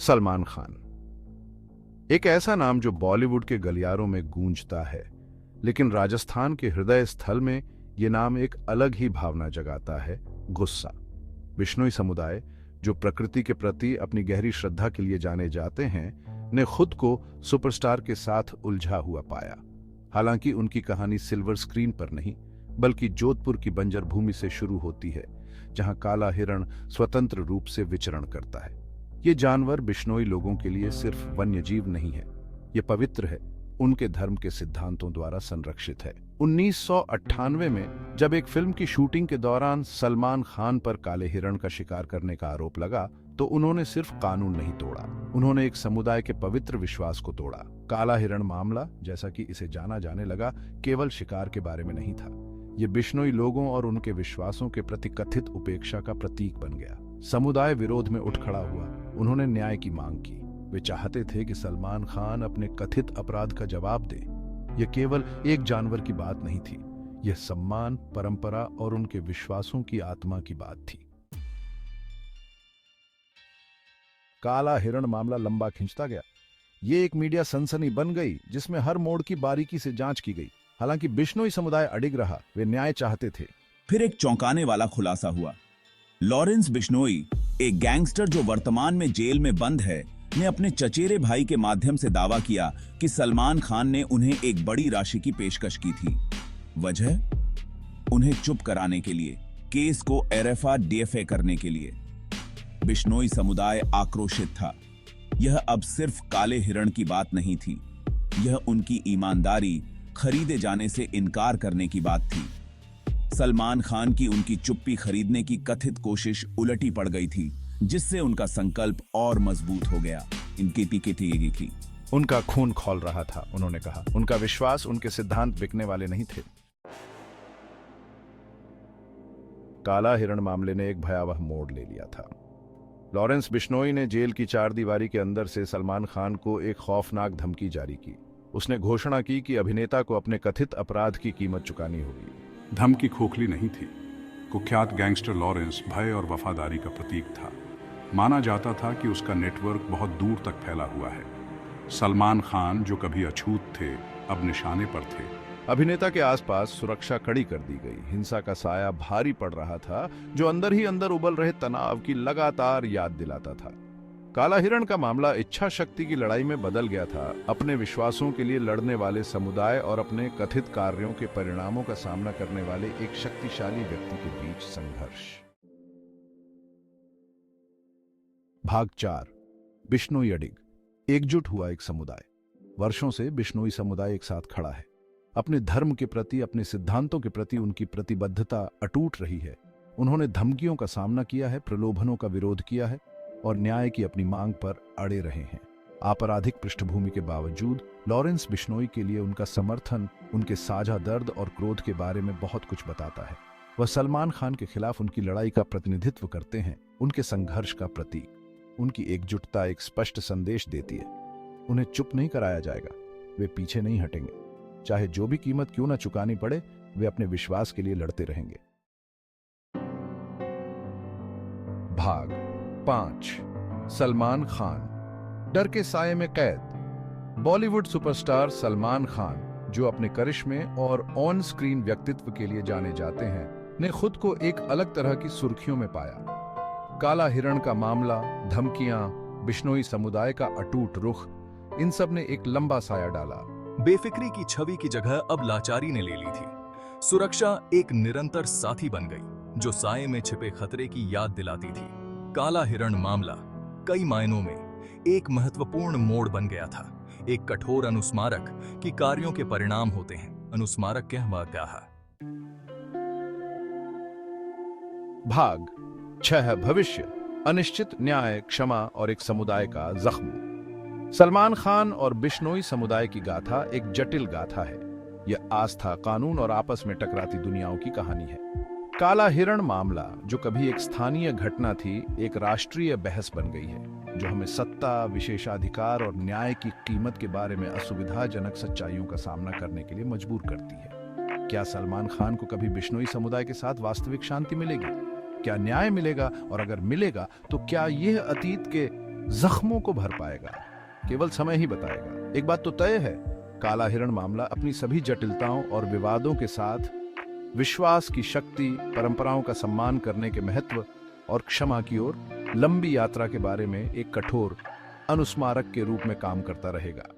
सलमान खान एक ऐसा नाम जो बॉलीवुड के गलियारों में गूंजता है, लेकिन राजस्थान के हृदय स्थल में यह नाम एक अलग ही भावना जगाता है, गुस्सा। बिश्नोई समुदाय, जो प्रकृति के प्रति अपनी गहरी श्रद्धा के लिए जाने जाते हैं, ने खुद को सुपरस्टार के साथ उलझा हुआ पाया। हालांकि उनकी कहानी सिल्वर स्क्रीन पर नहीं, बल्कि जोधपुर की बंजर भूमि से शुरू होती है, जहां काला हिरण स्वतंत्र रूप से विचरण करता है। ये जानवर बिश्नोई लोगों के लिए सिर्फ वन्यजीव नहीं है, ये पवित्र है, उनके धर्म के सिद्धांतों द्वारा संरक्षित है। 1998 में जब एक फिल्म की शूटिंग के दौरान सलमान खान पर काले हिरण का शिकार करने का आरोप लगा, तो उन्होंने सिर्फ कानून नहीं तोड़ा, उन्होंने एक समुदाय के पवित्र विश्वास को तोड़ा। काला हिरण मामला, जैसा कि इसे जाना जाने लगा, केवल शिकार के बारे में नहीं था। ये बिश्नोई लोगों और उनके विश्वासों के प्रति कथित उपेक्षा का प्रतीक बन गया। समुदाय विरोध में उठ खड़ा हुआ, उन्होंने न्याय की मांग की। वे चाहते थे कि सलमान खान अपने कथित अपराध का जवाब दे। यह केवल एक जानवर की बात नहीं थी, यह सम्मान, परंपरा और उनके विश्वासों की आत्मा की बात थी। काला हिरण मामला लंबा खिंचता गया। ये एक मीडिया सनसनी बन गई, जिसमें हर मोड़ की बारीकी से जांच की गई। हालांकि बिश्नोई समुदाय अडिग रहा, वे न्याय चाहते थे। फिर एक चौंकाने वाला खुलासा हुआ। लॉरेंस बिश्नोई, एक गैंगस्टर जो वर्तमान में जेल में बंद है, ने अपने चचेरे भाई के माध्यम से दावा किया कि सलमान खान ने उन्हें एक बड़ी राशि की पेशकश की थी। वजह? उन्हें चुप कराने के लिए, केस को RFR DFA करने के लिए। बिश्नोई समुदाय आक्रोशित था। यह अब सिर्फ काले हिरण की बात नहीं थी, यह उनकी ईमानदारी, खरीदे जाने से इनकार करने की बात थी। सलमान खान की उनकी चुप्पी खरीदने की कथित कोशिश उलटी पड़ गई थी, जिससे उनका संकल्प और मजबूत हो गया। इनकी टिकी थी, उनका खून खौल रहा था, उन्होंने कहा। उनका विश्वास, उनके सिद्धांत बिकने वाले नहीं थे। काला हिरण मामले ने एक भयावह मोड़ ले लिया था। लॉरेंस बिश्नोई ने जेल की चारदीवारी के अंदर से सलमान खान को एक खौफनाक धमकी जारी की। उसने घोषणा की कि अभिनेता को अपने कथित अपराध की कीमत चुकानी होगी। धमकी खोखली नहीं थी। कुख्यात गैंगस्टर लॉरेंस भय और वफादारी का प्रतीक था। माना जाता था कि उसका नेटवर्क बहुत दूर तक फैला हुआ है। सलमान खान, जो कभी अछूत थे, अब निशाने पर थे। अभिनेता के आसपास सुरक्षा कड़ी कर दी गई। हिंसा का साया भारी पड़ रहा था, जो अंदर ही अंदर उबल रहे तनाव की लगातार याद दिलाता था। काला हिरण का मामला इच्छा शक्ति की लड़ाई में बदल गया था। अपने विश्वासों के लिए लड़ने वाले समुदाय और अपने कथित कार्यों के परिणामों का सामना करने वाले एक शक्तिशाली व्यक्ति के बीच संघर्ष। भाग 4, बिश्नोई अडिग। एकजुट हुआ एक समुदाय। वर्षों से बिश्नोई समुदाय एक साथ खड़ा है। अपने धर्म के प्रति, अपने सिद्धांतों के प्रति उनकी प्रतिबद्धता अटूट रही है। उन्होंने धमकियों का सामना किया है, प्रलोभनों का विरोध किया है और न्याय की अपनी मांग पर अड़े रहे हैं। आपराधिक पृष्ठभूमि के बावजूद लॉरेंस बिश्नोई के लिए उनका समर्थन उनके साझा दर्द और क्रोध के बारे में बहुत कुछ बताता है। वह सलमान खान के खिलाफ उनकी लड़ाई का प्रतिनिधित्व करते हैं, उनके संघर्ष का प्रतीक। उनकी एकजुटता एक स्पष्ट संदेश देती है, उन्हें चुप नहीं कराया जाएगा, वे पीछे नहीं हटेंगे। चाहे जो भी कीमत क्यों ना चुकानी पड़े, वे अपने विश्वास के लिए लड़ते रहेंगे। भाग 5, सलमान खान। डर के साये में कैद। बॉलीवुड सुपरस्टार सलमान खान, जो अपने करिश्मे और ऑन स्क्रीन व्यक्तित्व के लिए जाने जाते हैं, ने खुद को एक अलग तरह की सुर्खियों में पाया। काला हिरण का मामला, धमकियां, बिश्नोई समुदाय का अटूट रुख, इन सब ने एक लंबा साया डाला। बेफिक्री की छवि की जगह अब लाचारी ने ले ली थी। सुरक्षा एक निरंतर साथी बन गई, जो साये में छिपे खतरे की याद दिलाती थी। काला हिरण मामला कई मायनों में एक महत्वपूर्ण मोड़ बन गया था। एक कठोर अनुस्मारक कि कार्यों के परिणाम होते हैं। अनुस्मारक क्या है? भाग 6, भविष्य। अनिश्चित न्याय, क्षमा और एक समुदाय का जख्म। सलमान खान और बिश्नोई समुदाय की गाथा एक जटिल गाथा है। यह आस्था, कानून और आपस में टकराती दुनियाओं की कहानी है। काला हिरण मामला, जो कभी एक स्थानीय घटना थी, एक राष्ट्रीय बहस बन गई है, जो हमें सत्ता, विशेषाधिकार और न्याय की कीमत के बारे में असुविधाजनक सच्चाइयों का सामना करने के लिए मजबूर करती है। क्या सलमान खान को कभी बिश्नोई समुदाय के साथ वास्तविक शांति मिलेगी? क्या न्याय मिलेगा? और अगर मिलेगा तो क्या यह अतीत के जख्मों को भर पाएगा, केवल समय ही बताएगा। एक बात तो तय है, काला हिरण मामला अपनी सभी जटिलताओं और विवादों के साथ विश्वास की शक्ति, परंपराओं का सम्मान करने के महत्व और क्षमा की ओर लंबी यात्रा के बारे में एक कठोर अनुस्मारक के रूप में काम करता रहेगा।